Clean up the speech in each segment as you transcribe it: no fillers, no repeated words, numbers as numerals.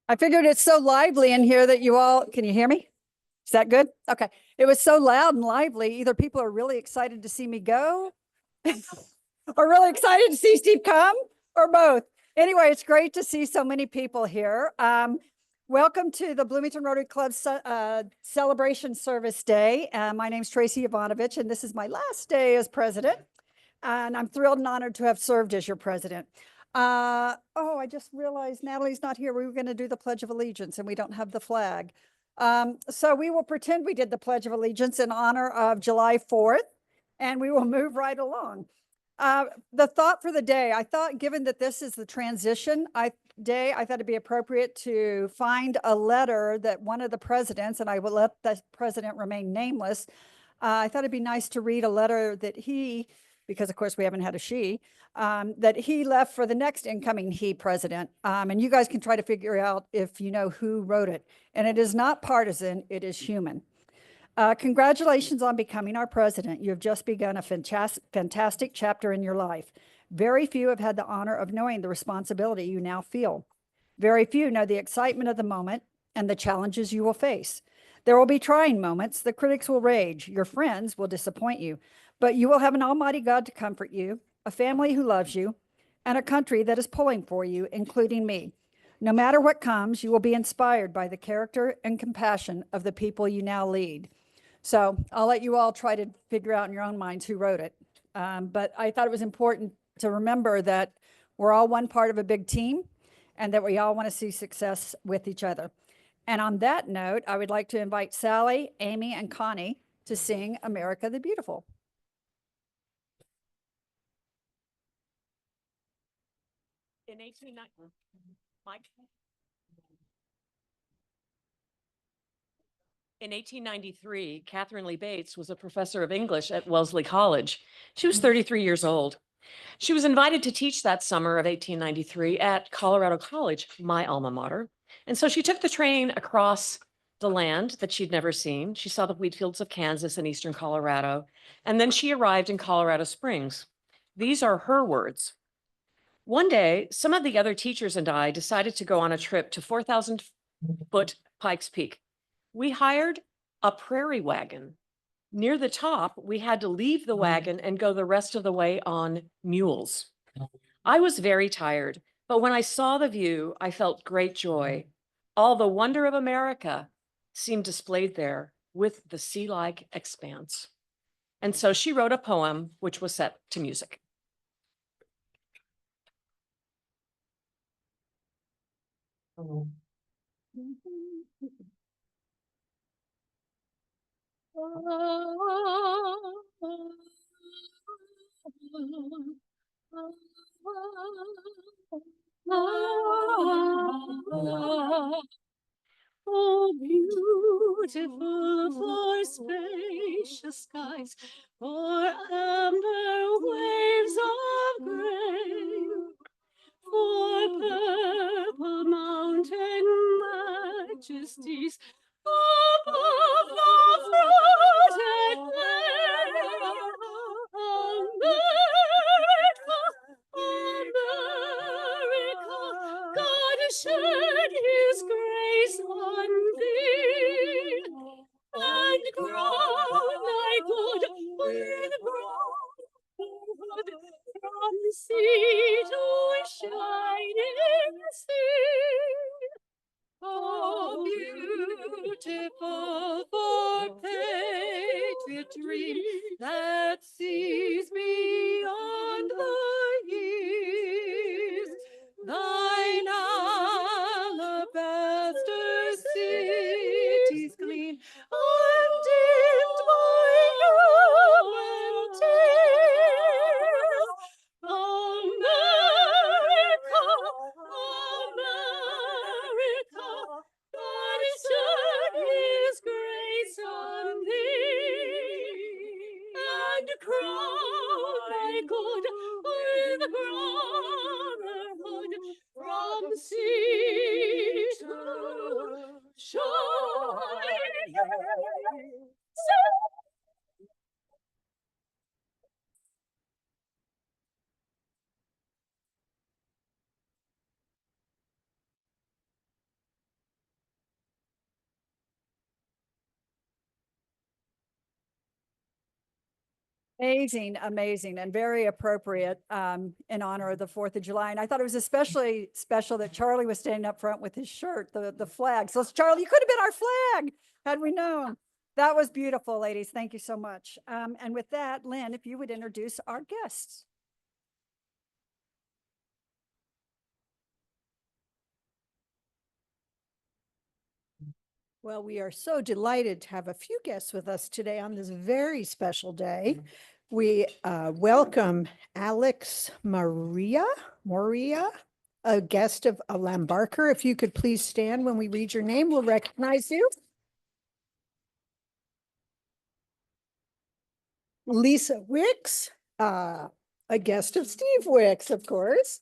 I figured it's so lively in here that you all, can you hear me? Is that good? Okay. It was so loud and lively. Either people are really excited to see me go or really excited to see Steve come, or both. Anyway, it's great to see so many people here. Welcome to the Bloomington Rotary Club Celebration Service Day. My name's Tracy Ivanovich, and this is my last day as president. And I'm thrilled and honored to have served as your president. I just realized Natalie's not here. We were going to do the Pledge of Allegiance, and we don't have the flag. So we will pretend we did the Pledge of Allegiance in honor of July 4th, and we will move right along. The thought for the day, I thought, given that this is the transition day, I thought it'd be appropriate to find a letter that one of the presidents, and I will let the president remain nameless, I thought it'd be nice to read a letter that he, because of course we haven't had a she, that he left for the next incoming he president. And you guys can try to figure out if you know who wrote it. And it is not partisan, it is human. Congratulations on becoming our president. You have just begun a fantastic chapter in your life. Very few have had the honor of knowing the responsibility you now feel. Very few know the excitement of the moment and the challenges you will face. There will be trying moments. The critics will rage. Your friends will disappoint you. But you will have an almighty God to comfort you, a family who loves you, and a country that is pulling for you, including me. No matter what comes, you will be inspired by the character and compassion of the people you now lead. So I'll let you all try to figure out in your own minds who wrote it. But I thought it was important to remember that we're all one part of a big team and that we all want to see success with each other. And on that note, I would like to invite Sally, Amy, and Connie to sing America the Beautiful. In 1890, Mike? In 1893, Catherine Lee Bates was a professor of English at Wellesley College. She was 33 years old. She was invited to teach that summer of 1893 at Colorado College, my alma mater. And so she took the train across the land that she'd never seen. She saw the wheat fields of Kansas and eastern Colorado. And then she arrived in Colorado Springs. These are her words. One day, some of the other teachers and I decided to go on a trip to 4,000-foot Pikes Peak. We hired a prairie wagon. Near the top, we had to leave the wagon and go the rest of the way on mules. I was very tired, but when I saw the view, I felt great joy. All the wonder of America seemed displayed there with the sea-like expanse. And so she wrote a poem which was set to music. Oh, beautiful for spacious skies, for amber waves of gray, for purple mountain majesties above the fruited plain. America, America, God shed his grace on thee, and crown thy good with broad from sea to shining sea. Oh, beautiful for patriotry that sees beyond the years. Thine alabaster cities gleam, undimmed by human tears. America, America, God shed his grace on thee, and crown thy good with brotherhood from sea to shining. Amazing, amazing, and very appropriate in honor of the 4th of July. And I thought it was especially special that Charlie was standing up front with his shirt, the flag. So Charlie, you could have been our flag had we known. That was beautiful, ladies. Thank you so much. And with that, Lynn, if you would introduce our guests. Well, we are so delighted to have a few guests with us today on this very special day. We welcome Alex Moria, a guest of Alam Barker. If you could please stand when we read your name, we'll recognize you. Lisa Wicks, a guest of Steve Wicks, of course.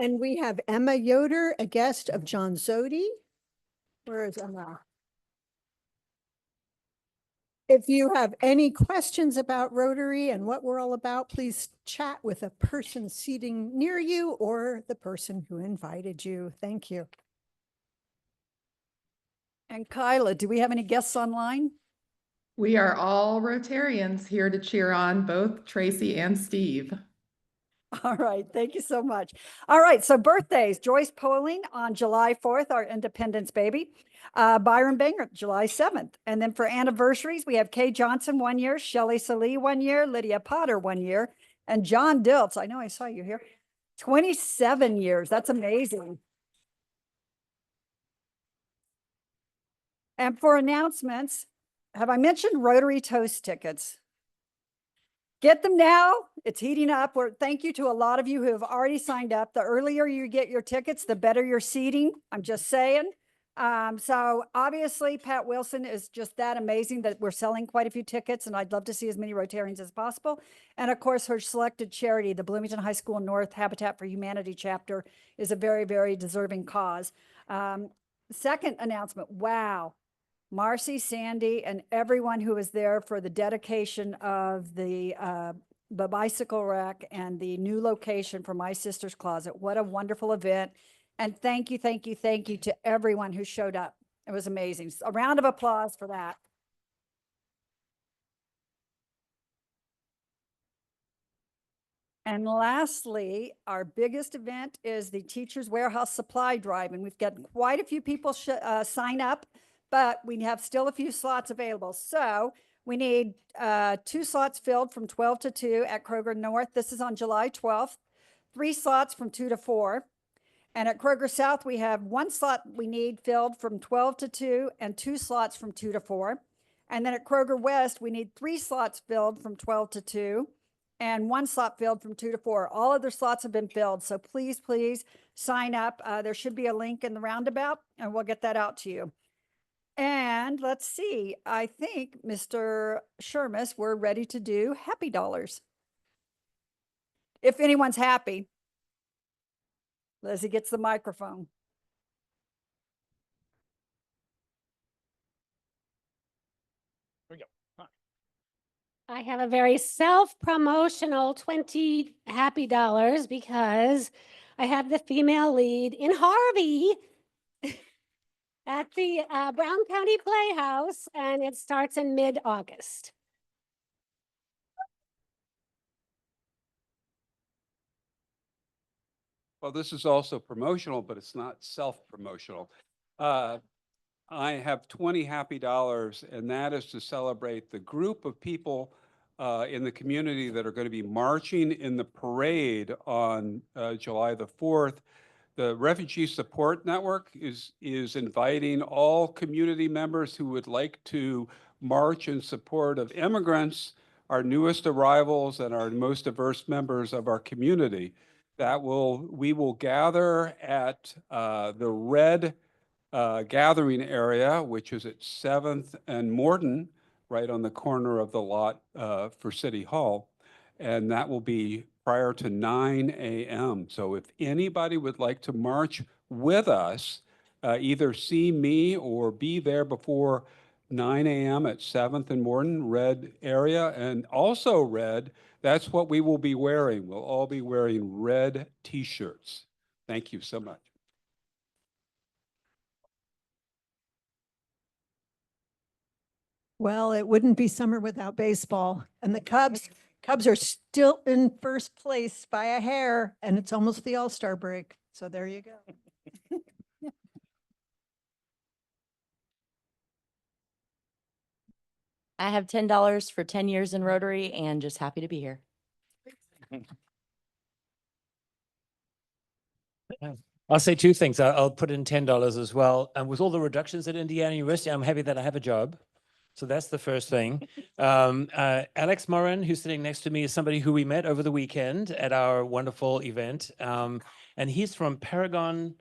And we have Emma Yoder, a guest of John Zodi. Where is Emma? If you have any questions about Rotary and what we're all about, please chat with a person seating near you or the person who invited you. Thank you. And Kyla, do we have any guests online? We are all Rotarians here to cheer on both Tracy and Steve. All right, thank you so much. All right, so birthdays, Joyce Poling on July 4th, our Independence baby. Byron Banger, July 7th. And then for anniversaries, we have Kay Johnson 1 year, Shelley Salee 1 year, Lydia Potter 1 year, and John Diltz, I know I saw you here, 27 years. That's amazing. And for announcements, have I mentioned Rotary Toast tickets? Get them now. It's heating up. Thank you to a lot of you who have already signed up. The earlier you get your tickets, the better your seating. I'm just saying. So obviously Pat Wilson is just that amazing that we're selling quite a few tickets, and I'd love to see as many Rotarians as possible. And of course, her selected charity, the Bloomington High School North Habitat for Humanity chapter, is a very, very deserving cause. Second announcement, wow. Marcy, Sandy, and everyone who was there for the dedication of the bicycle rack and the new location for My Sister's Closet. What a wonderful event. And thank you, thank you, thank you to everyone who showed up. It was amazing. A round of applause for that. And lastly, our biggest event is the Teachers Warehouse Supply Drive. And we've got quite a few people sign up, but we have still a few slots available. So we need 2 slots filled from 12 to 2 at Kroger North. This is on July 12th. 3 slots from 2 to 4. And at Kroger South, we have 1 slot we need filled from 12 to 2 and 2 slots from 2 to 4. And then at Kroger West, we need 3 slots filled from 12 to 2 and 1 slot filled from 2 to 4. All other slots have been filled. So please, please sign up. There should be a link in the roundabout and we'll get that out to you. And let's see, I think Mr. Shermis, we're ready to do Happy Dollars. If anyone's happy. Leslie gets the microphone. There we go. Huh. I have a very self-promotional 20 happy dollars because I have the female lead in Harvey at the Brown County Playhouse, and it starts in mid-August. Well, this is also promotional, but it's not self-promotional. I have 20 happy dollars, and that is to celebrate the group of people in the community that are going to be marching in the parade on July the 4th. The Refugee Support Network is inviting all community members who would like to march in support of immigrants, our newest arrivals, and our most diverse members of our community. We will gather at the red gathering area, which is at 7th and Morton, right on the corner of the lot for City Hall. And that will be prior to 9 a.m. So if anybody would like to march with us, either see me or be there before 9 a.m. at 7th and Morton, red area, and also red, that's what we will be wearing. We'll all be wearing red t-shirts. Thank you so much. Well, it wouldn't be summer without baseball. And the Cubs are still in first place by a hair, and it's almost the All-Star break. So there you go. I have $10 for 10 years in Rotary and just happy to be here. I'll say two things. I'll put in $10 as well. And with all the reductions at Indiana University, I'm happy that I have a job. So that's the first thing. Alex Moran, who's sitting next to me, is somebody who we met over the weekend at our wonderful event. And he's from Paragon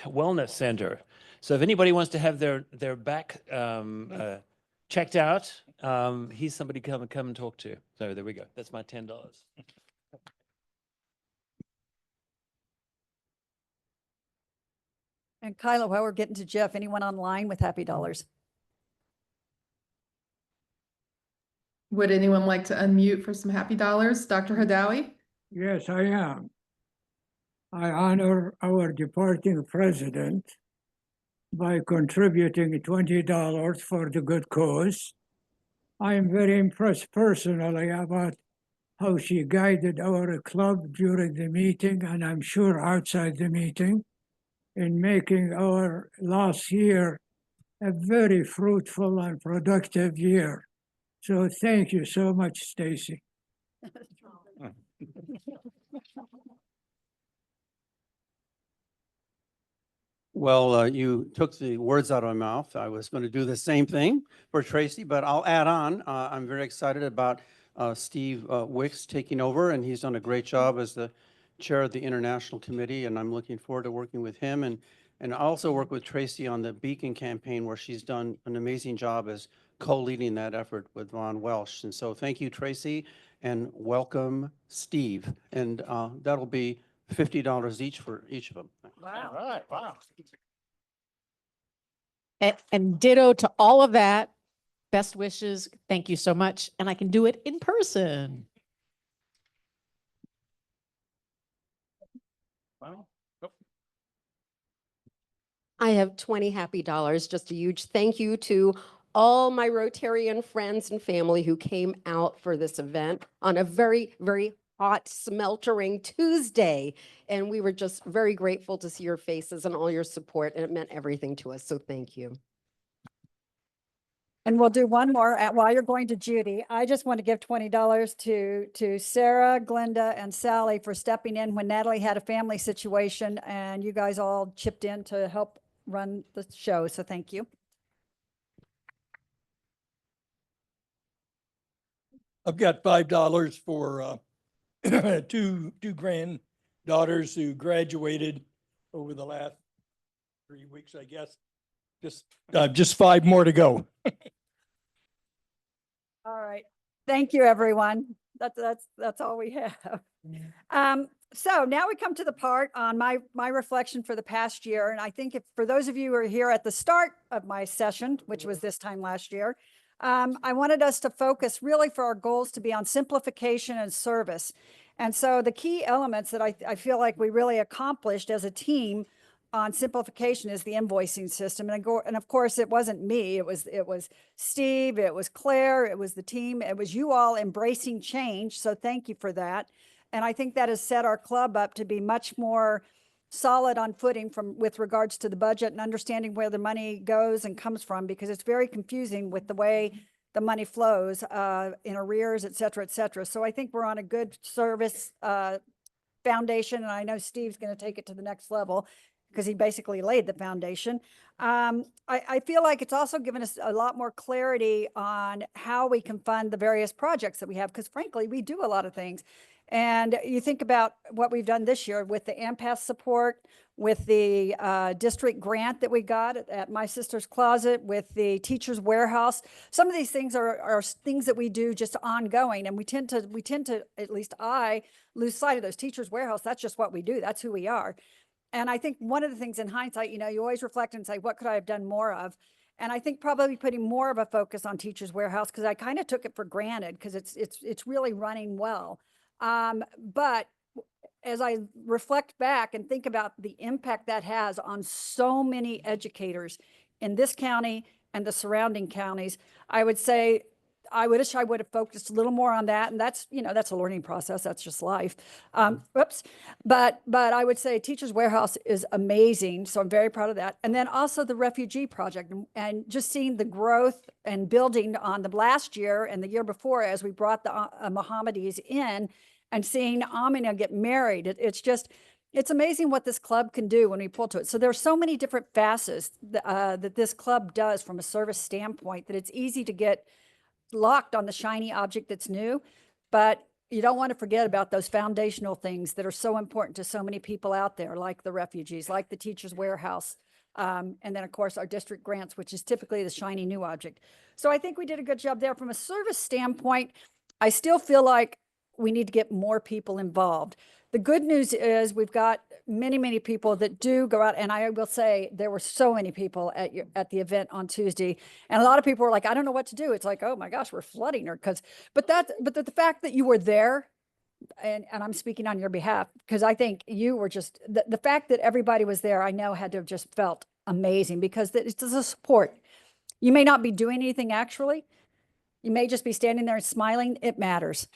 Wellness Center. So if anybody wants to have their back checked out, he's somebody come and talk to. So there we go. That's my $10. And Kyla, while we're getting to Jeff, anyone online with happy dollars? Would anyone like to unmute for some happy dollars? Dr. Hadawi? Yes, I am. I honor our departing president by contributing $20 for the good cause. I am very impressed personally about how she guided our club during the meeting, and I'm sure outside the meeting, in making our last year a very fruitful and productive year. So thank you so much, Stacy. Well, you took the words out of my mouth. I was going to do the same thing for Tracy, but I'll add on. I'm very excited about Steve Wicks taking over, and he's done a great job as the chair of the International Committee, and I'm looking forward to working with him. And I also work with Tracy on the Beacon campaign, where she's done an amazing job as co-leading that effort with Von Welsh. And so thank you, Tracy, and welcome, Steve. And that'll be $50 each for each of them. Wow. All right. Wow. And ditto to all of that. Best wishes. Thank you so much. And I can do it in person. Wow. I have 20 happy dollars. Just a huge thank you to all my Rotarian friends and family who came out for this event on a very, very hot, smeltering Tuesday. And we were just very grateful to see your faces and all your support, and it meant everything to us. So thank you. And we'll do one more while you're going to Judy. I just want to give $20 to Sarah, Glenda, and Sally for stepping in when Natalie had a family situation, and you guys all chipped in to help run the show. So thank you. I've got $5 for two granddaughters who graduated over the last 3 weeks, I guess. Just 5 more to go. All right. Thank you, everyone. That's all we have. So now we come to the part on my reflection for the past year. And I think for those of you who are here at the start of my session, which was this time last year, I wanted us to focus really for our goals to be on simplification and service. And so the key elements that I feel like we really accomplished as a team on simplification is the invoicing system. And of course, it wasn't me. It was Steve, it was Claire, it was the team, it was you all embracing change. So thank you for that. And I think that has set our club up to be much more solid on footing with regards to the budget and understanding where the money goes and comes from, because it's very confusing with the way the money flows in arrears, et cetera, et cetera. So I think we're on a good service foundation. And I know Steve's going to take it to the next level because he basically laid the foundation. I feel like it's also given us a lot more clarity on how we can fund the various projects that we have, because frankly, we do a lot of things. And you think about what we've done this year with the AMPAS support, with the district grant that we got at My Sister's Closet, with the Teachers Warehouse. Some of these things are things that we do just ongoing, and we tend to, at least I, lose sight of those. Teachers Warehouse, that's just what we do. That's who we are. And I think one of the things in hindsight, you always reflect and say, what could I have done more of? And I think probably putting more of a focus on Teachers Warehouse, because I kind of took it for granted because it's really running well. But as I reflect back and think about the impact that has on so many educators in this county and the surrounding counties. I would say, I wish I would have focused a little more on that. And that's, you know, that's a learning process. That's just life. Whoops. But I would say Teachers Warehouse is amazing. So I'm very proud of that. And then also the refugee project, and just seeing the growth and building on the last year and the year before, as we brought the Mohammedis in, and seeing Amina get married. It's amazing what this club can do when we pull to it. So there's so many different facets that this club does from a service standpoint, that it's easy to get locked on the shiny object that's new, but you don't want to forget about those foundational things that are so important to so many people out there, like the refugees, like the Teachers Warehouse, and then of course our district grants, which is typically the shiny new object. So I think we did a good job there. From a service standpoint, I still feel like we need to get more people involved. The good news is we've got many people that do go out, and I will say there were so many people at the event on Tuesday, and a lot of people were like, I don't know what to do. It's like, oh my gosh, we're flooding her, but the fact that you were there, and I'm speaking on your behalf, because I think you were just the fact that everybody was there, I know had to have just felt amazing, because it's a support. You may not be doing anything actually. You may just be standing there and smiling. It matters.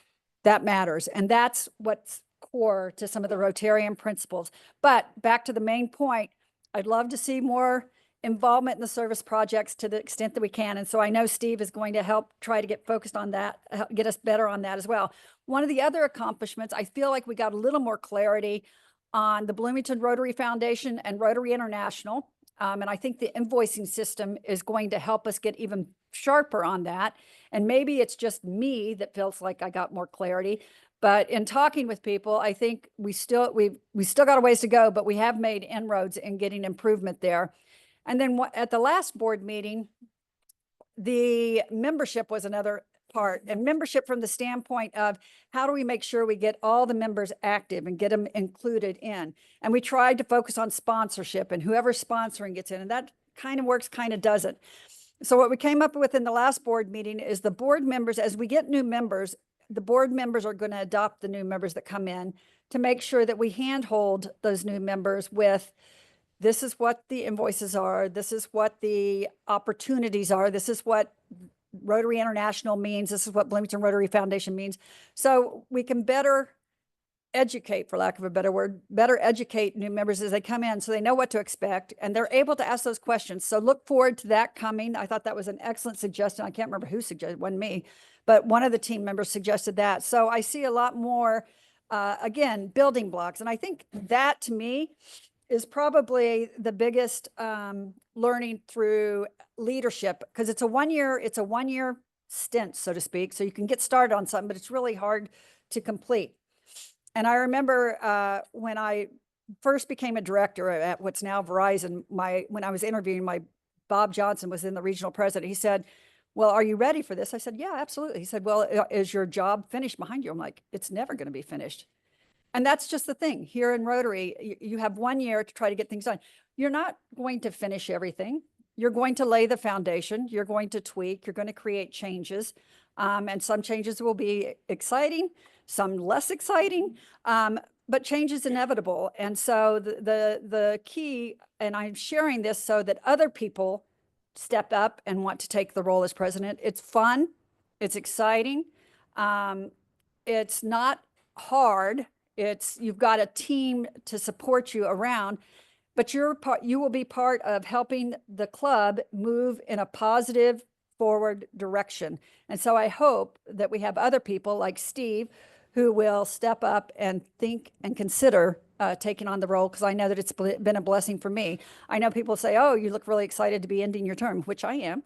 That matters. And that's what's core to some of the Rotarian principles. But back to the main point, I'd love to see more involvement in the service projects to the extent that we can. And so I know Steve is going to help try to get focused on that, get us better on that as well. One of the other accomplishments, I feel like we got a little more clarity on the Bloomington Rotary Foundation and Rotary International. And I think the invoicing system is going to help us get even sharper on that. And maybe it's just me that feels like I got more clarity. But in talking with people, I think we still got a ways to go, but we have made inroads in getting improvement there. And then at the last board meeting, the membership was another part, and membership from the standpoint of how do we make sure we get all the members active and get them included in. And we tried to focus on sponsorship, and whoever's sponsoring gets in, and that kind of works, kind of doesn't. So what we came up with in the last board meeting is the board members, as we get new members, the board members are going to adopt the new members that come in to make sure that we handhold those new members with, this is what the invoices are, this is what the opportunities are, this is what Rotary International means, this is what Bloomington Rotary Foundation means. So we can better educate, for lack of a better word, better educate new members as they come in so they know what to expect and they're able to ask those questions. So look forward to that coming. I thought that was an excellent suggestion. I can't remember who suggested, it wasn't me, but one of the team members suggested that. So I see a lot more, again, building blocks. And I think that to me is probably the biggest learning through leadership, because it's a one-year stint, so to speak. So you can get started on something, but it's really hard to complete. And I remember when I first became a director at what's now Verizon, when I was interviewing, Bob Johnson was in the regional president. He said, well, are you ready for this? I said, yeah, absolutely. He said, well, is your job finished behind you? I'm like, it's never going to be finished. And that's just the thing here in Rotary. You have 1 year to try to get things done. You're not going to finish everything. You're going to lay the foundation. You're going to tweak. You're going to create changes. And some changes will be exciting, some less exciting, but change is inevitable. And so the key, and I'm sharing this so that other people step up and want to take the role as president. It's fun. It's exciting. It's not hard. You've got a team to support you around, but you will be part of helping the club move in a positive forward direction. And so I hope that we have other people like Steve who will step up and think and consider taking on the role, because I know that it's been a blessing for me. I know people say, oh, you look really excited to be ending your term, which I am.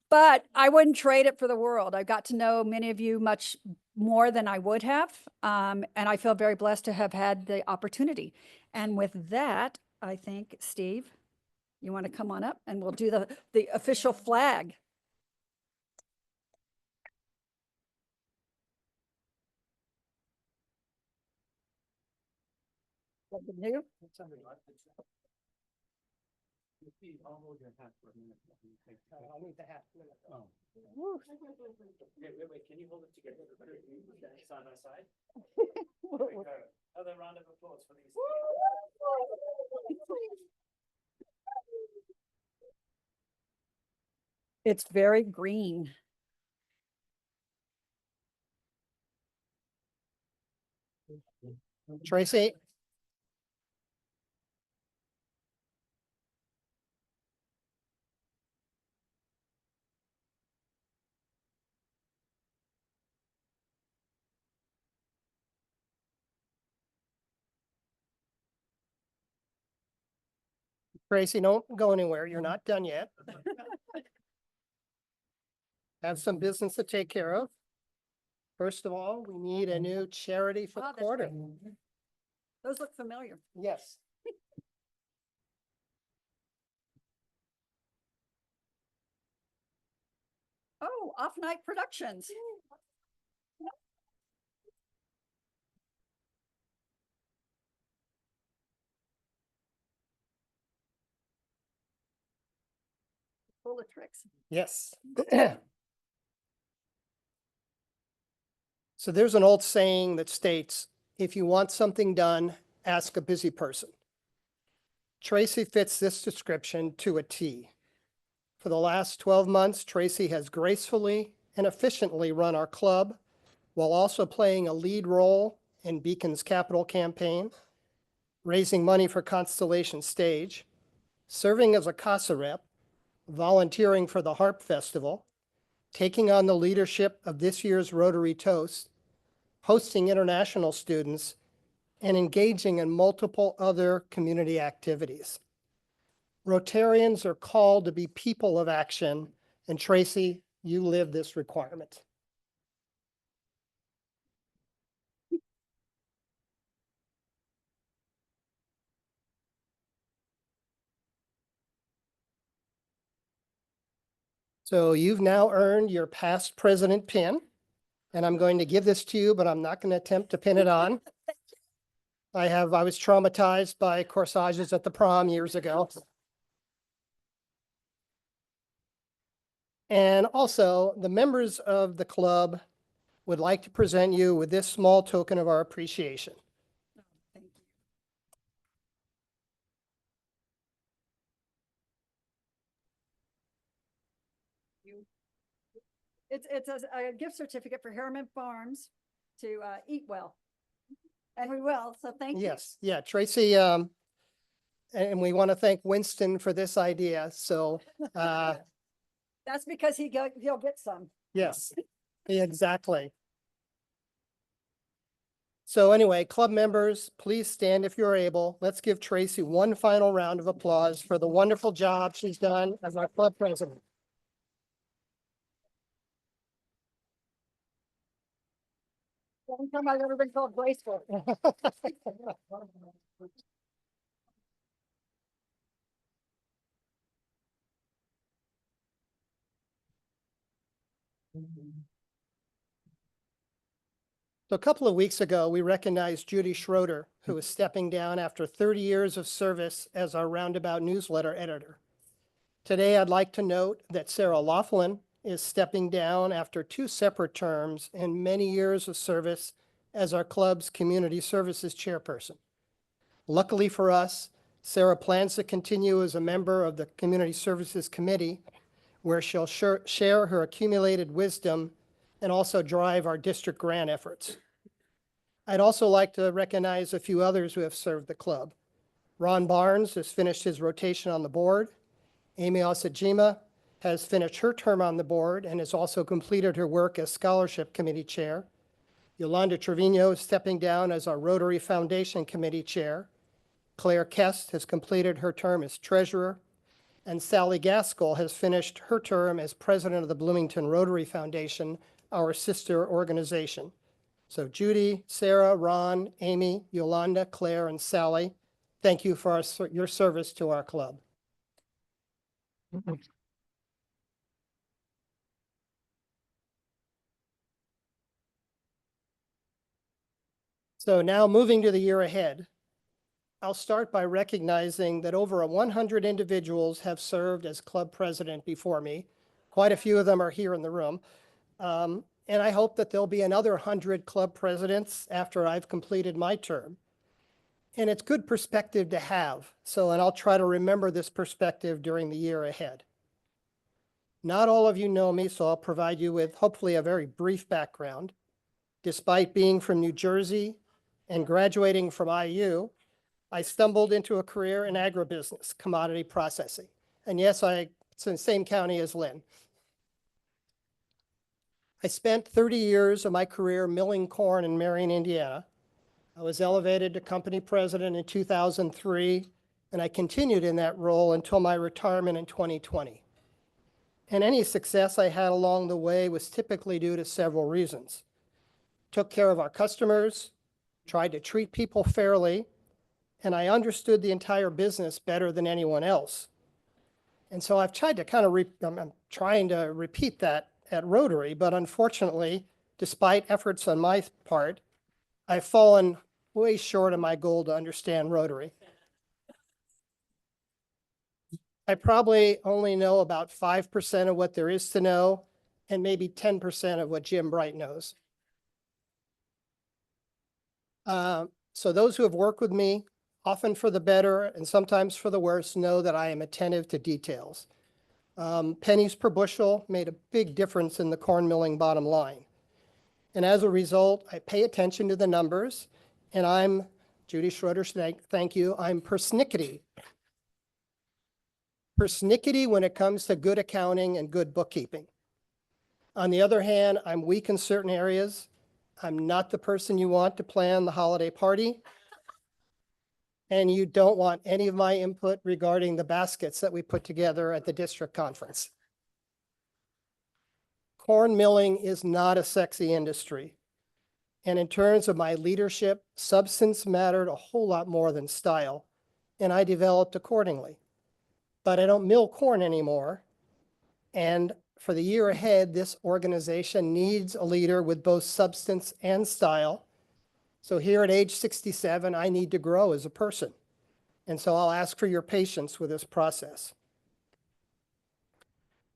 But I wouldn't trade it for the world. I've got to know many of you much more than I would have. And I feel very blessed to have had the opportunity. And with that, I think, Steve, you want to come on up and we'll do the official flag. Something new? I'll leave the hat. Oh. Wait, can you hold it together? Side by side? Another round of applause for these. It's very green. Tracy? Tracy, don't go anywhere. You're not done yet. Have some business to take care of. First of all, we need a new charity for Oh, the that's quarter. great. Those look familiar. Yes. Oh, Off Night Productions. Full of tricks. Yes. So there's an old saying that states, if you want something done, ask a busy person. Tracy fits this description to a T. For the last 12 months, Tracy has gracefully and efficiently run our club while also playing a lead role in Beacon's capital campaign, raising money for Constellation Stage, serving as a CASA rep, volunteering for the Harp Festival, taking on the leadership of this year's Rotary Toast, hosting international students, and engaging in multiple other community activities. Rotarians are called to be people of action, and Tracy, you live this requirement. So you've now earned your past president pin, and I'm going to give this to you, but I'm not going to attempt to pin it on. I was traumatized by corsages at the prom years ago. And also, the members of the club would like to present you with this small token of our appreciation. Thank you. It's a gift certificate for Harriman Farms to eat well. And we will, so thank you. Yes, yeah, Tracy, and we want to thank Winston for this idea. So, That's because he'll get some. yes, exactly. So anyway, club members, please stand if you're able. Let's give Tracy one final round of applause for the wonderful job she's done as our club president. One time I've ever been called graceful. So a couple of weeks ago, we recognized Judy Schroeder, who is stepping down after 30 years of service as our Roundabout newsletter editor. Today, I'd like to note that Sarah Laughlin is stepping down after 2 separate terms and many years of service as our club's community services chairperson. Luckily for us, Sarah plans to continue as a member of the Community Services Committee, where she'll share her accumulated wisdom and also drive our district grant efforts. I'd also like to recognize a few others who have served the club. Ron Barnes has finished his rotation on the board. Amy Osajima has finished her term on the board and has also completed her work as Scholarship Committee Chair. Yolanda Trevino is stepping down as our Rotary Foundation Committee Chair. Claire Kest has completed her term as Treasurer. And Sally Gaskell has finished her term as President of the Bloomington Rotary Foundation, our sister organization. So Judy, Sarah, Ron, Amy, Yolanda, Claire, and Sally, thank you for your service to our club. So now moving to the year ahead, I'll start by recognizing that over 100 individuals have served as club president before me. Quite a few of them are here in the room. And I hope that there'll be another 100 club presidents after I've completed my term. And it's good perspective to have. And I'll try to remember this perspective during the year ahead. Not all of you know me, so I'll provide you with hopefully a very brief background. Despite being from New Jersey and graduating from IU, I stumbled into a career in agribusiness, commodity processing. And yes, it's in the same county as Lynn. I spent 30 years of my career milling corn in Marion, Indiana. I was elevated to company president in 2003, and I continued in that role until my retirement in 2020. And any success I had along the way was typically due to several reasons. Took care of our customers, tried to treat people fairly, and I understood the entire business better than anyone else. And so I've tried to kind of, I'm trying to repeat that at Rotary, but unfortunately, despite efforts on my part, I've fallen way short of my goal to understand Rotary. I probably only know about 5% of what there is to know, and maybe 10% of what Jim Bright knows. So those who have worked with me, often for the better and sometimes for the worse, know that I am attentive to details. Pennies per bushel made a big difference in the corn milling bottom line. And as a result, I pay attention to the numbers, and I'm, Judy Schroeder, thank you, I'm persnickety. Persnickety when it comes to good accounting and good bookkeeping. On the other hand, I'm weak in certain areas. I'm not the person you want to plan the holiday party. And you don't want any of my input regarding the baskets that we put together at the district conference. Corn milling is not a sexy industry. And in terms of my leadership, substance mattered a whole lot more than style, and I developed accordingly. But I don't mill corn anymore. And for the year ahead, this organization needs a leader with both substance and style. So here at age 67, I need to grow as a person. And so I'll ask for your patience with this process.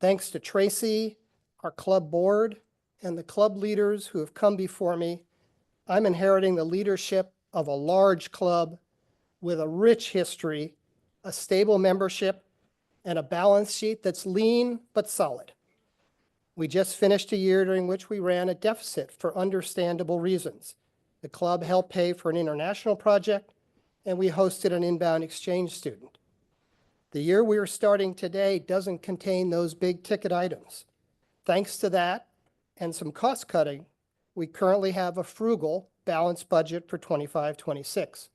Thanks to Tracy, our club board, and the club leaders who have come before me, I'm inheriting the leadership of a large club with a rich history, a stable membership, and a balance sheet that's lean but solid. We just finished a year during which we ran a deficit for understandable reasons. The club helped pay for an international project, and we hosted an inbound exchange student. The year we are starting today doesn't contain those big ticket items. Thanks to that and some cost cutting, we currently have a frugal, balanced budget for 25-26.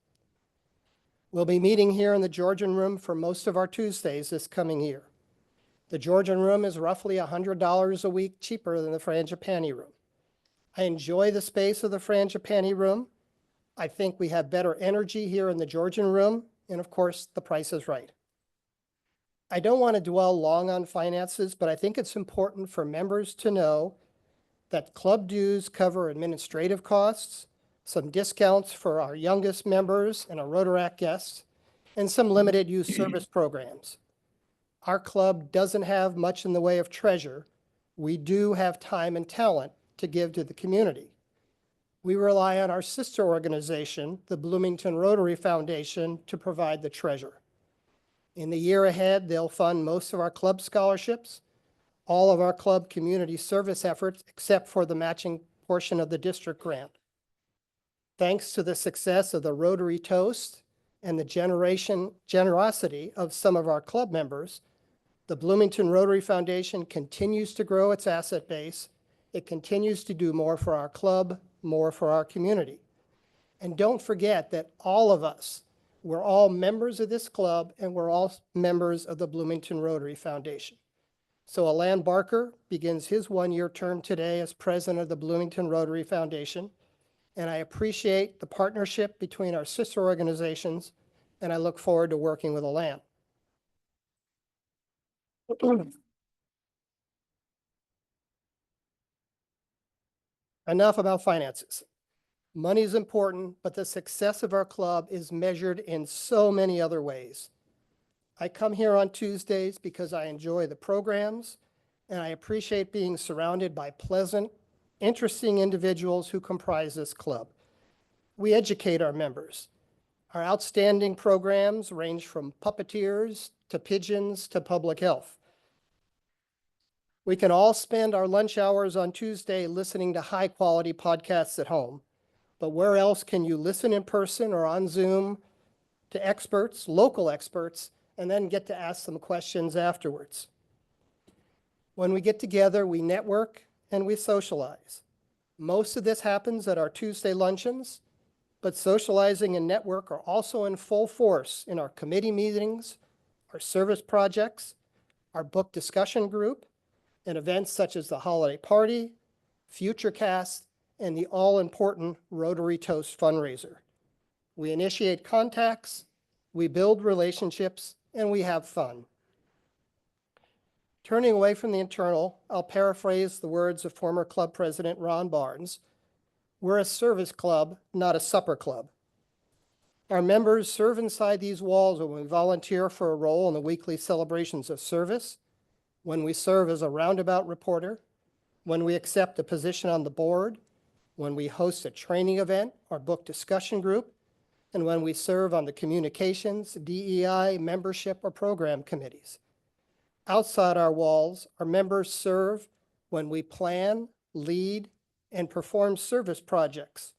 We'll be meeting here in the Georgian Room for most of our Tuesdays this coming year. The Georgian Room is roughly $100 a week cheaper than the Frangipani Room. I enjoy the space of the Frangipani Room. I think we have better energy here in the Georgian Room, and of course, the price is right. I don't want to dwell long on finances, but I think it's important for members to know that club dues cover administrative costs, some discounts for our youngest members and our Rotaract guests, and some limited use service programs. Our club doesn't have much in the way of treasure. We do have time and talent to give to the community. We rely on our sister organization, the Bloomington Rotary Foundation, to provide the treasure. In the year ahead, they'll fund most of our club scholarships, all of our club community service efforts, except for the matching portion of the district grant. Thanks to the success of the Rotary Toast and the generosity of some of our club members, the Bloomington Rotary Foundation continues to grow its asset base. It continues to do more for our club, more for our community. And don't forget that all of us, we're all members of this club, and we're all members of the Bloomington Rotary Foundation. So Alan Barker begins his one-year term today as president of the Bloomington Rotary Foundation. And I appreciate the partnership between our sister organizations, and I look forward to working with Alan. Enough about finances. Money is important, but the success of our club is measured in so many other ways. I come here on Tuesdays because I enjoy the programs, and I appreciate being surrounded by pleasant, interesting individuals who comprise this club. We educate our members. Our outstanding programs range from puppeteers to pigeons to public health. We can all spend our lunch hours on Tuesday listening to high-quality podcasts at home, but where else can you listen in person or on Zoom to experts, local experts, and then get to ask them questions afterwards? When we get together, we network and we socialize. Most of this happens at our Tuesday luncheons, but socializing and network are also in full force in our committee meetings, our service projects, our book discussion group, and events such as the holiday party, FutureCast, and the all-important Rotary Toast fundraiser. We initiate contacts, we build relationships, and we have fun. Turning away from the internal, I'll paraphrase the words of former club president Ron Barnes. We're a service club, not a supper club. Our members serve inside these walls when we volunteer for a role in the weekly celebrations of service, when we serve as a roundabout reporter, when we accept a position on the board, when we host a training event or book discussion group, and when we serve on the communications, DEI, membership, or program committees. Outside our walls, our members serve when we plan, lead, and perform service projects,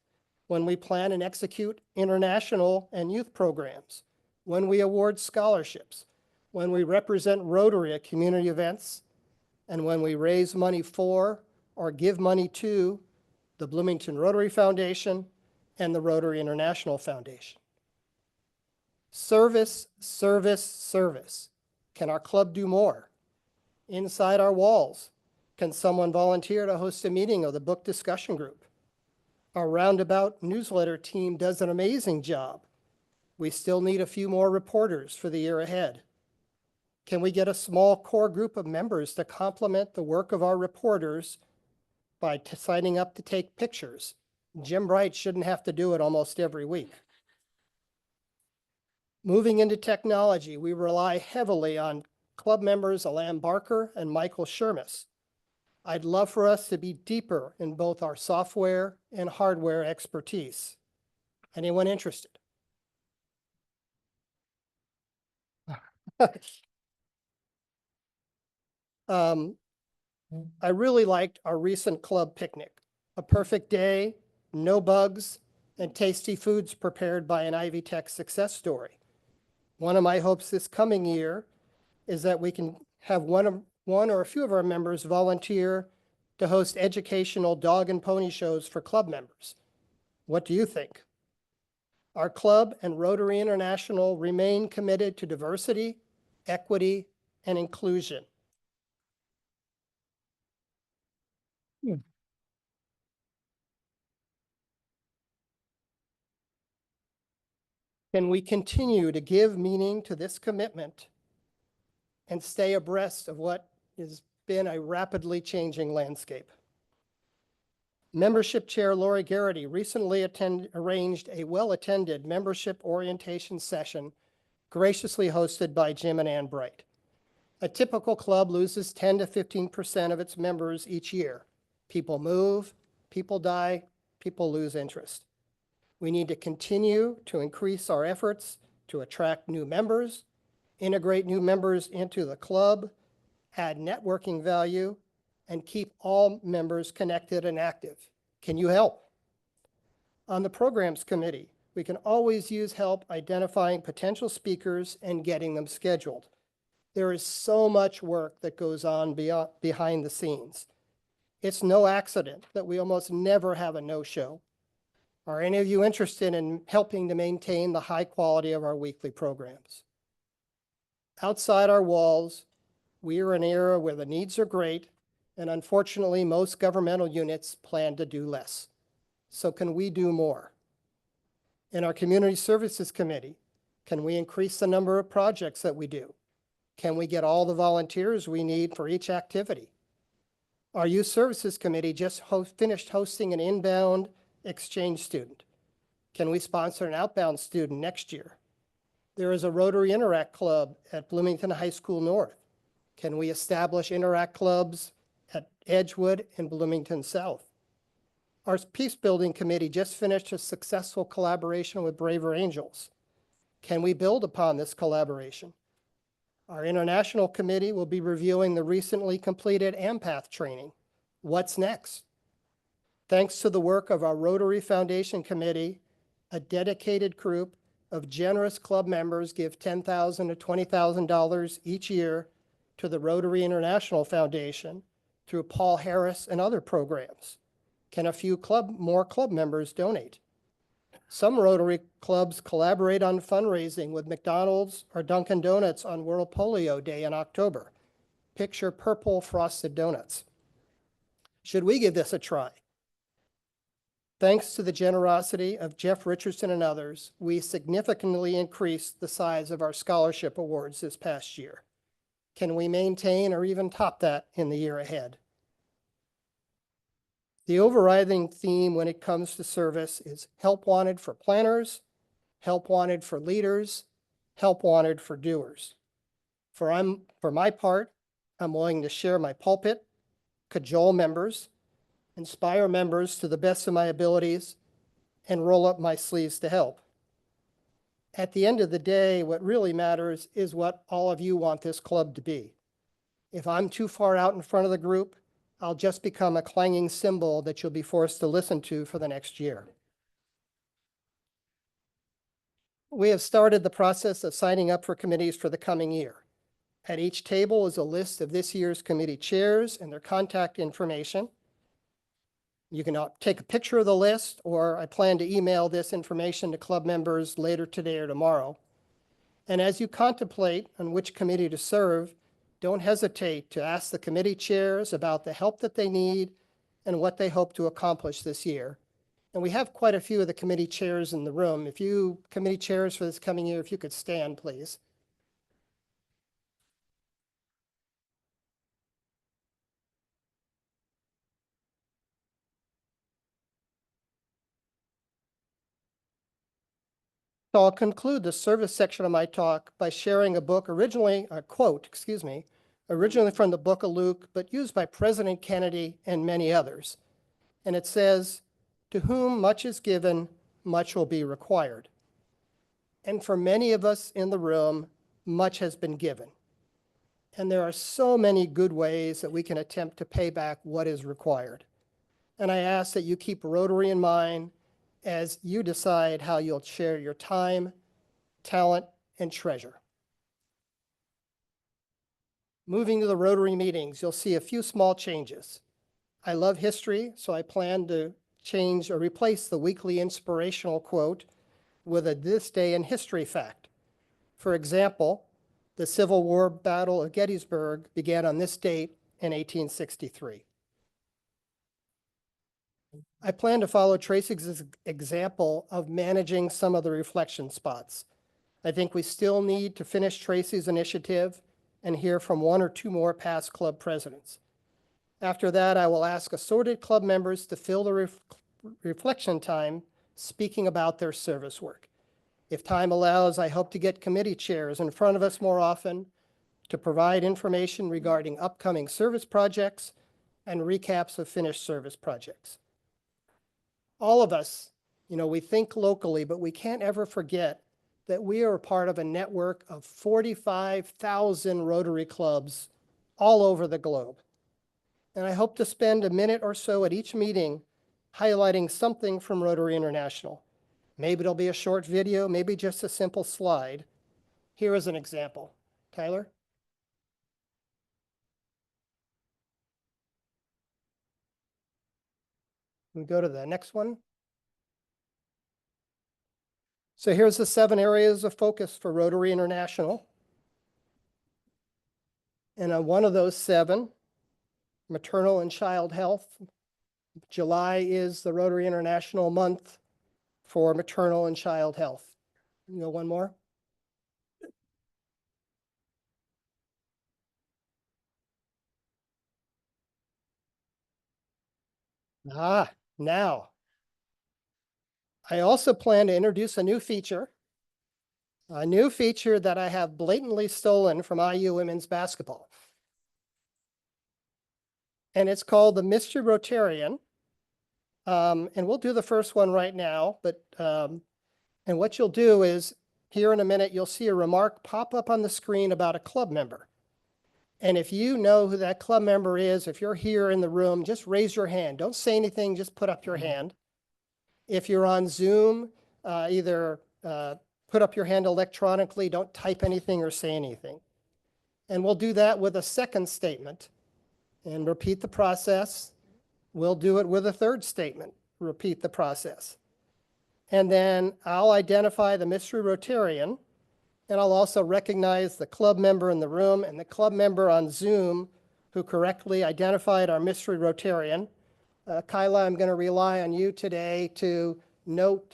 when we plan and execute international and youth programs, when we award scholarships, when we represent Rotary at community events, and when we raise money for or give money to the Bloomington Rotary Foundation and the Rotary International Foundation. Service, service, service. Can our club do more? Inside our walls, can someone volunteer to host a meeting of the book discussion group? Our Roundabout newsletter team does an amazing job. We still need a few more reporters for the year ahead. Can we get a small core group of members to complement the work of our reporters by signing up to take pictures? Jim Bright shouldn't have to do it almost every week. Moving into technology, we rely heavily on club members Alan Barker and Michael Shermis. I'd love for us to be deeper in both our software and hardware expertise. Anyone interested? I really liked our recent club picnic. A perfect day, no bugs, and tasty foods prepared by an Ivy Tech success story. One of my hopes this coming year is that we can have one or a few of our members volunteer to host educational dog and pony shows for club members. What do you think? Our club and Rotary International remain committed to diversity, equity, and inclusion. Can we continue to give meaning to this commitment and stay abreast of what has been a rapidly changing landscape? Membership Chair Lori Garrity recently arranged a well-attended membership orientation session graciously hosted by Jim and Ann Bright. A typical club loses 10 to 15% of its members each year. People move, people die, people lose interest. We need to continue to increase our efforts to attract new members, integrate new members into the club, add networking value, and keep all members connected and active. Can you help? On the programs committee, we can always use help identifying potential speakers and getting them scheduled. There is so much work that goes on behind the scenes. It's no accident that we almost never have a no-show. Are any of you interested in helping to maintain the high quality of our weekly programs? Outside our walls, we are in an era where the needs are great, and unfortunately, most governmental units plan to do less. So can we do more? In our Community Services Committee, can we increase the number of projects that we do? Can we get all the volunteers we need for each activity? Our Youth Services Committee just finished hosting an inbound exchange student. Can we sponsor an outbound student next year? There is a Rotary Interact Club at Bloomington High School North. Can we establish Interact clubs at Edgewood and Bloomington South? Our Peace Building Committee just finished a successful collaboration with Braver Angels. Can we build upon this collaboration? Our international committee will be reviewing the recently completed AMPATH training. What's next? Thanks to the work of our Rotary Foundation Committee, a dedicated group of generous club members give $10,000 to $20,000 each year to the Rotary International Foundation through Paul Harris and other programs. Can a few more club members donate? Some Rotary clubs collaborate on fundraising with McDonald's or Dunkin' Donuts on World Polio Day in October. Picture purple frosted donuts. Should we give this a try? Thanks to the generosity of Jeff Richardson and others, we significantly increased the size of our scholarship awards this past year. Can we maintain or even top that in the year ahead? The overriding theme when it comes to service is help wanted for planners, help wanted for leaders, help wanted for doers. For my part, I'm willing to share my pulpit, cajole members, inspire members to the best of my abilities, and roll up my sleeves to help. At the end of the day, what really matters is what all of you want this club to be. If I'm too far out in front of the group, I'll just become a clanging cymbal that you'll be forced to listen to for the next year. We have started the process of signing up for committees for the coming year. At each table is a list of this year's committee chairs and their contact information. You can take a picture of the list, or I plan to email this information to club members later today or tomorrow. And as you contemplate on which committee to serve, don't hesitate to ask the committee chairs about the help that they need and what they hope to accomplish this year. And we have quite a few of the committee chairs in the room. If you, committee chairs for this coming year, if you could stand, please. So I'll conclude the service section of my talk by sharing a book originally from the book of Luke, but used by President Kennedy and many others. And it says, "To whom much is given, much will be required." And for many of us in the room, much has been given. And there are so many good ways that we can attempt to pay back what is required. And I ask that you keep Rotary in mind as you decide how you'll share your time, talent, and treasure. Moving to the Rotary meetings, you'll see a few small changes. I love history, so I plan to change or replace the weekly inspirational quote with a This Day in History fact. For example, the Civil War Battle of Gettysburg began on this date in 1863. I plan to follow Tracy's example of managing some of the reflection spots. I think we still need to finish Tracy's initiative and hear from one or two more past club presidents. After that, I will ask assorted club members to fill the reflection time speaking about their service work. If time allows, I hope to get committee chairs in front of us more often to provide information regarding upcoming service projects and recaps of finished service projects. All of us, we think locally, but we can't ever forget that we are a part of a network of 45,000 Rotary clubs all over the globe. And I hope to spend a minute or so at each meeting highlighting something from Rotary International. Maybe it'll be a short video, maybe just a simple slide. Here is an example. Tyler? We go to the next one. So here's the 7 areas of focus for Rotary International. And on one of those 7, maternal and child health. July is the Rotary International month for maternal and child health. You go one more. Now. I also plan to introduce a new feature that I have blatantly stolen from IU women's basketball. And it's called the Mr. Rotarian. And we'll do the first one right now, but and what you'll do is here in a minute, you'll see a remark pop up on the screen about a club member. And if you know who that club member is, if you're here in the room, just raise your hand. Don't say anything, just put up your hand. If you're on Zoom, either put up your hand electronically, don't type anything or say anything. And we'll do that with a second statement and repeat the process. We'll do it with a third statement, repeat the process. And then I'll identify the mystery Rotarian, and I'll also recognize the club member in the room and the club member on Zoom who correctly identified our mystery Rotarian. Kyla, I'm going to rely on you today to note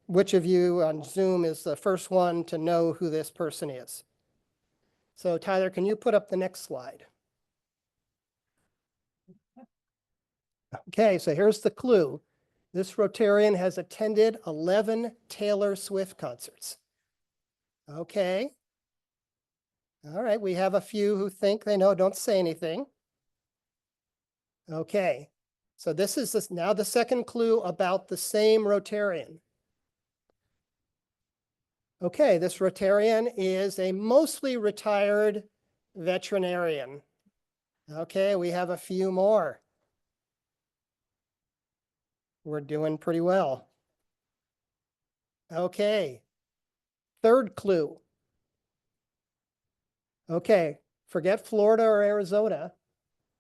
which of you on Zoom is the first one to know who this person is. So Tyler, can you put up the next slide? Okay, so here's the clue. This Rotarian has attended 11 Taylor Swift concerts. Okay. All right, we have a few who think they know, don't say anything. Okay, so this is now the second clue about the same Rotarian. Okay, this Rotarian is a mostly retired veterinarian. Okay, we have a few more. We're doing pretty well. Okay, third clue. Okay, forget Florida or Arizona.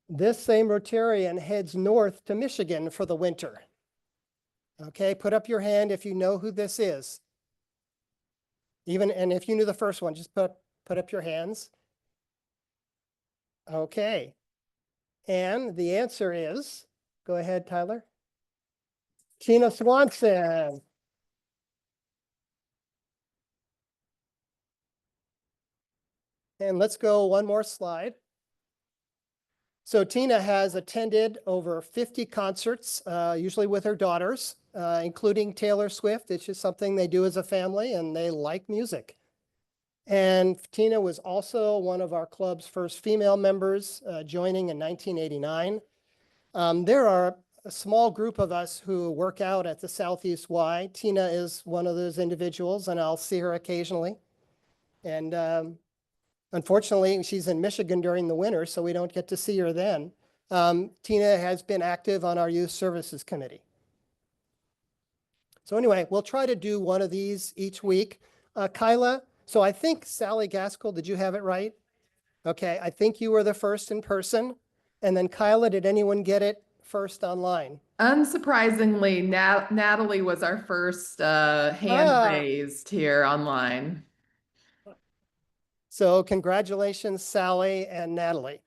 This same Rotarian heads north to Michigan for the winter. Okay, put up your hand if you know who this is. And if you knew the first one, just put up your hands. Okay. And the answer is, go ahead, Tyler. Tina Swanson. And let's go one more slide. So Tina has attended over 50 concerts, usually with her daughters, including Taylor Swift. It's just something they do as a family and they like music. And Tina was also one of our club's first female members, joining in 1989. There are a small group of us who work out at the Southeast Y. Tina is one of those individuals, and I'll see her occasionally. And unfortunately, she's in Michigan during the winter, so we don't get to see her then. Tina has been active on our Youth Services Committee. So anyway, we'll try to do one of these each week. Kyla, so I think Sally Gaskell, did you have it right? Okay, I think you were the first in person. And then Kyla, did anyone get it first online? Unsurprisingly, Natalie was our first hand raised here online. So congratulations, Sally and Natalie.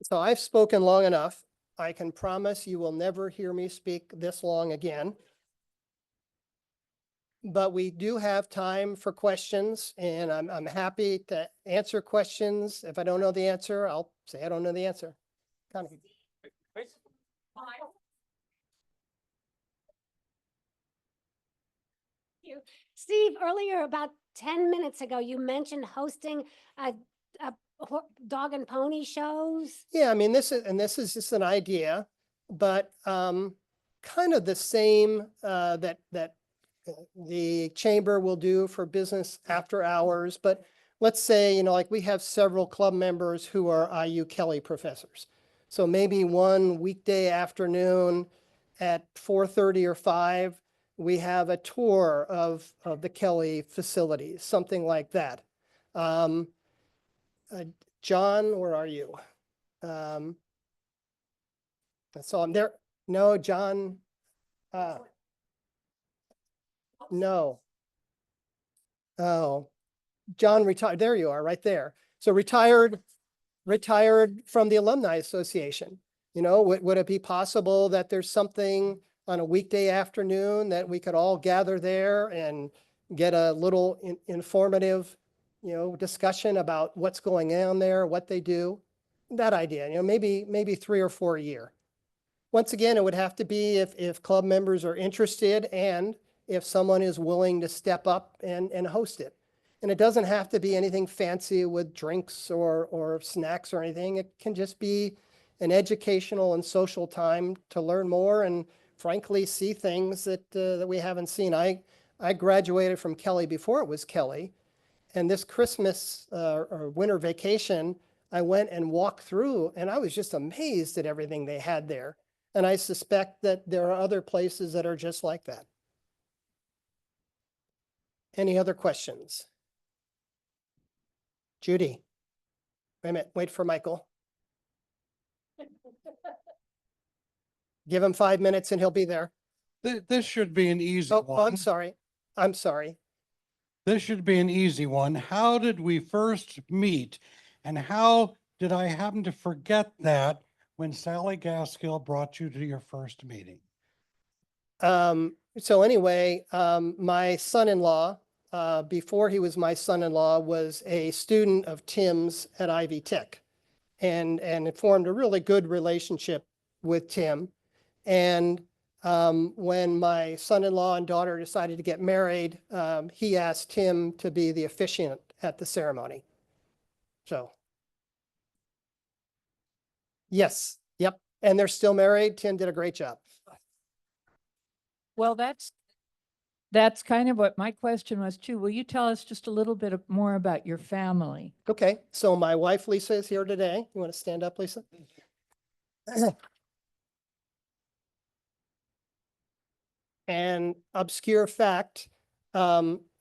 So I've spoken long enough. I can promise you will never hear me speak this long again. But we do have time for questions, and I'm happy to answer questions. If I don't know the answer, I'll say I don't know the answer. Connie. Steve, earlier, about 10 minutes ago, you mentioned hosting a dog and pony shows. Yeah, I mean, this is just an idea, but kind of the same that the chamber will do for business after hours. But let's say, like we have several club members who are IU Kelly professors. So maybe one weekday afternoon at 4:30 or 5, we have a tour of the Kelly facilities, something like that. John, where are you? So I'm there. No, John. No. Oh, John retired. There you are, right there. So retired from the Alumni Association. Would it be possible that there's something on a weekday afternoon that we could all gather there and get a little informative, discussion about what's going on there, what they do? That idea, maybe 3 or 4 a year. Once again, it would have to be if club members are interested and if someone is willing to step up and host it. And it doesn't have to be anything fancy with drinks or snacks or anything. It can just be an educational and social time to learn more and frankly see things that we haven't seen. I graduated from Kelly before it was Kelly, and this Christmas or winter vacation, I went and walked through, and I was just amazed at everything they had there. And I suspect that there are other places that are just like that. Any other questions? Judy? Wait a minute, wait for Michael. Give him 5 minutes and he'll be there. This should be an easy Oh, one. I'm sorry. I'm sorry. This should be an easy one. How did we first meet? And how did I happen to forget that when Sally Gaskill brought you to your first meeting? So anyway, my son-in-law, before he was my son-in-law, was a student of Tim's at Ivy Tech and it formed a really good relationship with Tim. And when my son-in-law and daughter decided to get married, he asked Tim to be the officiant at the ceremony. So. Yes, yep. And they're still married. Tim did a great job. Well, that's kind of what my question was too. Will you tell us just a little bit more about your family? Okay, so my wife Lisa is here today. You want to stand up, Lisa? And obscure fact,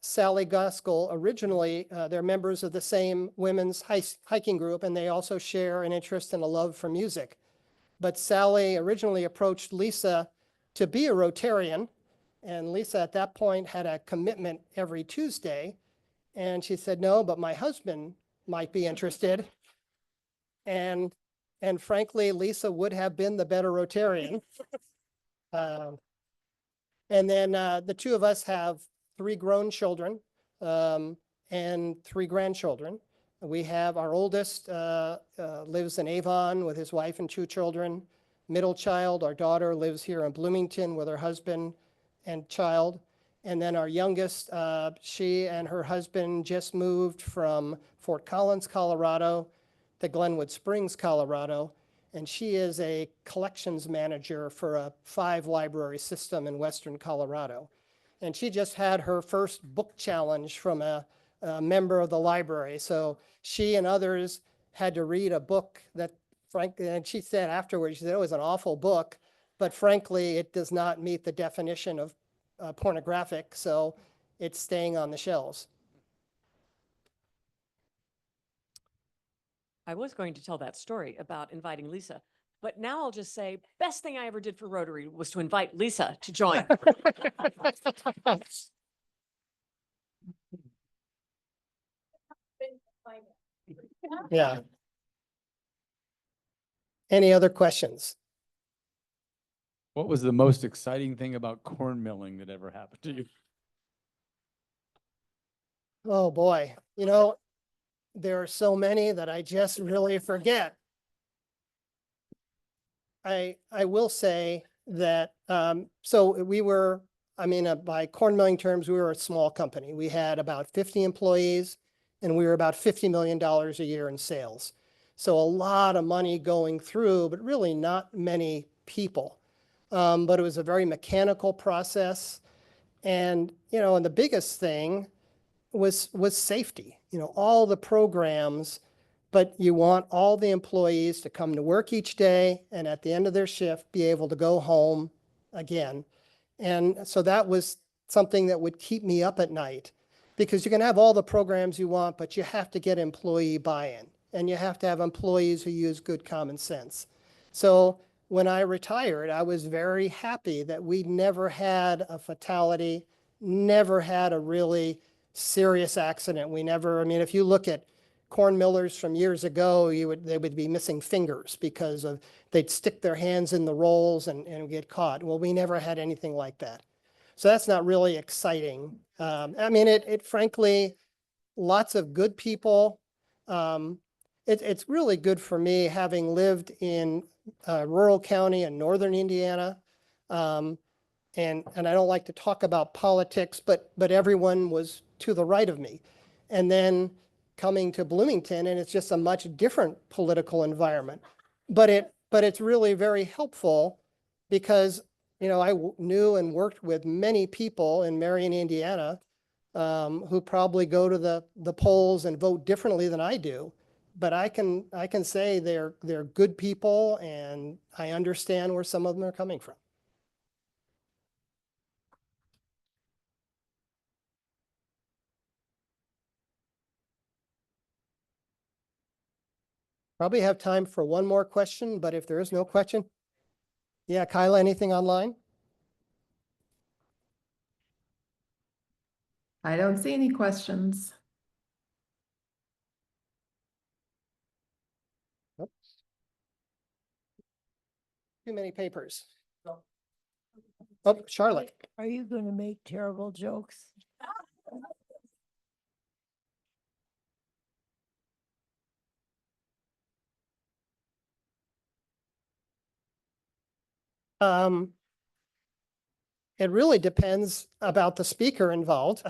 Sally Gaskill, originally, they're members of the same women's hiking group, and they also share an interest and a love for music. But Sally originally approached Lisa to be a Rotarian, and Lisa at that point had a commitment every Tuesday, and she said, no, but my husband might be interested. And frankly, Lisa would have been the better Rotarian. And then the two of us have 3 grown children and 3 grandchildren. We have our oldest lives in Avon with his wife and 2 children. Middle child, our daughter, lives here in Bloomington with her husband and child. And then our youngest, she and her husband just moved from Fort Collins, Colorado to Glenwood Springs, Colorado. And she is a collections manager for a 5-library system in Western Colorado. And she just had her first book challenge from a member of the library. So she and others had to read a book that, frankly, and she said afterwards, she said it was an awful book, but frankly, it does not meet the definition of pornographic, so it's staying on the shelves. I was going to tell that story about inviting Lisa, but now I'll just say, best thing I ever did for Rotary was to invite Lisa to join. Yeah. Any other questions? What was the most exciting thing about corn milling that ever happened to you? Oh, boy. You know, there are so many that I just really forget. I will say that, so we were, by corn milling terms, we were a small company. We had about 50 employees and we were about $50 million a year in sales. So a lot of money going through, but really not many people. But it was a very mechanical process. And, and the biggest thing was safety, all the programs, but you want all the employees to come to work each day and at the end of their shift, be able to go home again. And so that was something that would keep me up at night, because you can have all the programs you want, but you have to get employee buy-in and you have to have employees who use good common sense. So when I retired, I was very happy that we never had a fatality, never had a really serious accident. We never, if you look at corn millers from years ago, they would be missing fingers because they'd stick their hands in the rolls and get caught. Well, we never had anything like that. So that's not really exciting. It frankly, lots of good people. It's really good for me having lived in rural county in northern Indiana. And I don't like to talk about politics, but everyone was to the right of me. And then coming to Bloomington, and it's just a much different political environment. But but it's really very helpful because, you know, I knew and worked with many people in Marion, Indiana, who probably go to the polls and vote differently than I do. But I can say they're good people, and I understand where some of them are coming from. Probably have time for one more question, but if there is no question. Yeah, Kyla, anything online? I don't see any questions. Oops. Too many papers. Oh, Charlotte. Are you going to make terrible jokes? It really depends about the speaker involved.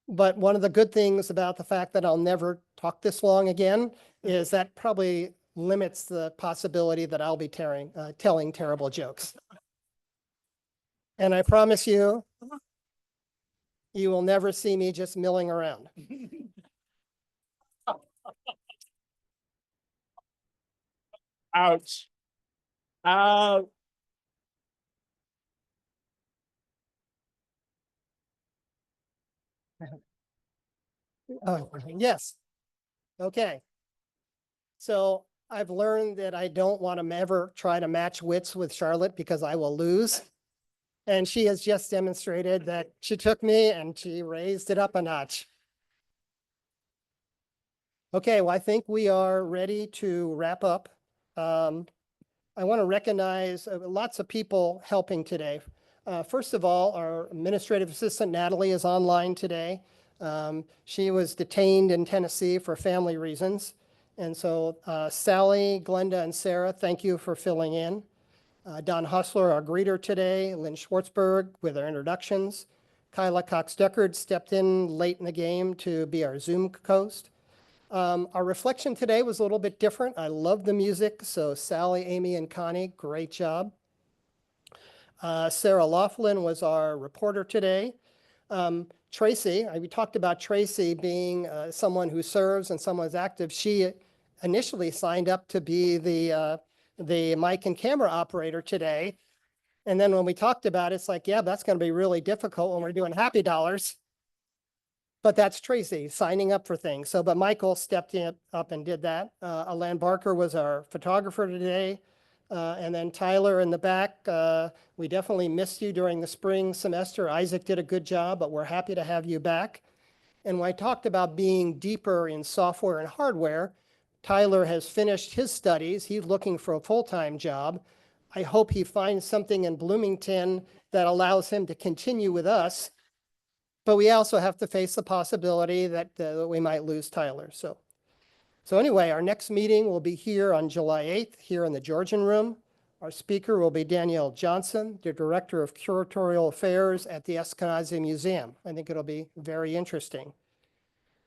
But one of the good things about the fact that I'll never talk this long again is that probably limits the possibility that I'll be telling terrible jokes. And I promise you, you will never see me just milling around. Ouch. Ouch. Oh, yes. Okay. So I've learned that I don't want to ever try to match wits with Charlotte because I will lose. And she has just demonstrated that she took me and she raised it up a notch. Okay, well, I think we are ready to wrap up. I want to recognize lots of people helping today. First of all, our administrative assistant Natalie is online today. She was detained in Tennessee for family reasons. And so Sally, Glenda, and Sarah, thank you for filling in. Don Hustler, our greeter today, Lynn Schwartzberg with our introductions. Kyla Cox-Deckard stepped in late in the game to be our Zoom host. Our reflection today was a little bit different. I love the music, so Sally, Amy, and Connie, great job. Sarah Laughlin was our reporter today. Tracy, we talked about Tracy being someone who serves and someone who's active. She initially signed up to be the mic and camera operator today. And then when we talked about it, it's like, yeah, that's going to be really difficult when we're doing Happy Dollars. But that's Tracy signing up for things. So, but Michael stepped up and did that. Alan Barker was our photographer today. And then Tyler in the back, we definitely missed you during the spring semester. Isaac did a good job, but we're happy to have you back. And when I talked about being deeper in software and hardware, Tyler has finished his studies. He's looking for a full-time job. I hope he finds something in Bloomington that allows him to continue with us. But we also have to face the possibility that we might lose Tyler. So anyway, our next meeting will be here on July 8th, here in the Georgian Room. Our speaker will be Danielle Johnson, the Director of Curatorial Affairs at the Eskenazi Museum. I think it'll be very interesting.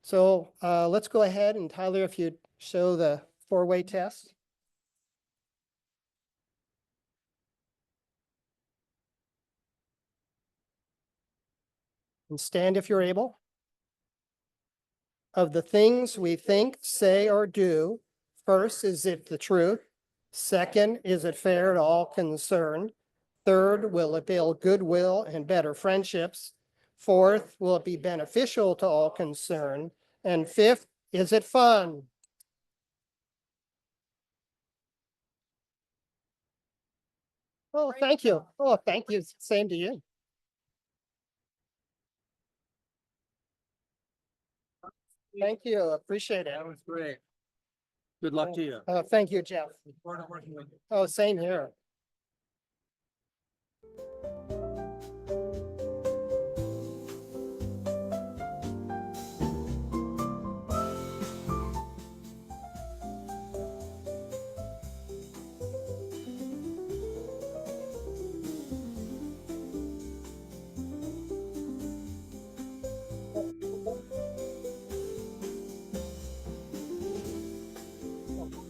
So let's go ahead, and Tyler, if you'd show the four-way test. And stand if you're able. Of the things we think, say, or do, first, is it the truth? Second, is it fair to all concerned? Third, will it build goodwill and better friendships? Fourth, will it be beneficial to all concerned? And fifth, is it fun? Oh, thank you. Oh, thank you. Same to you. Thank you. Appreciate it. That was great. Good luck to you. Thank you, Jeff. Oh, same here.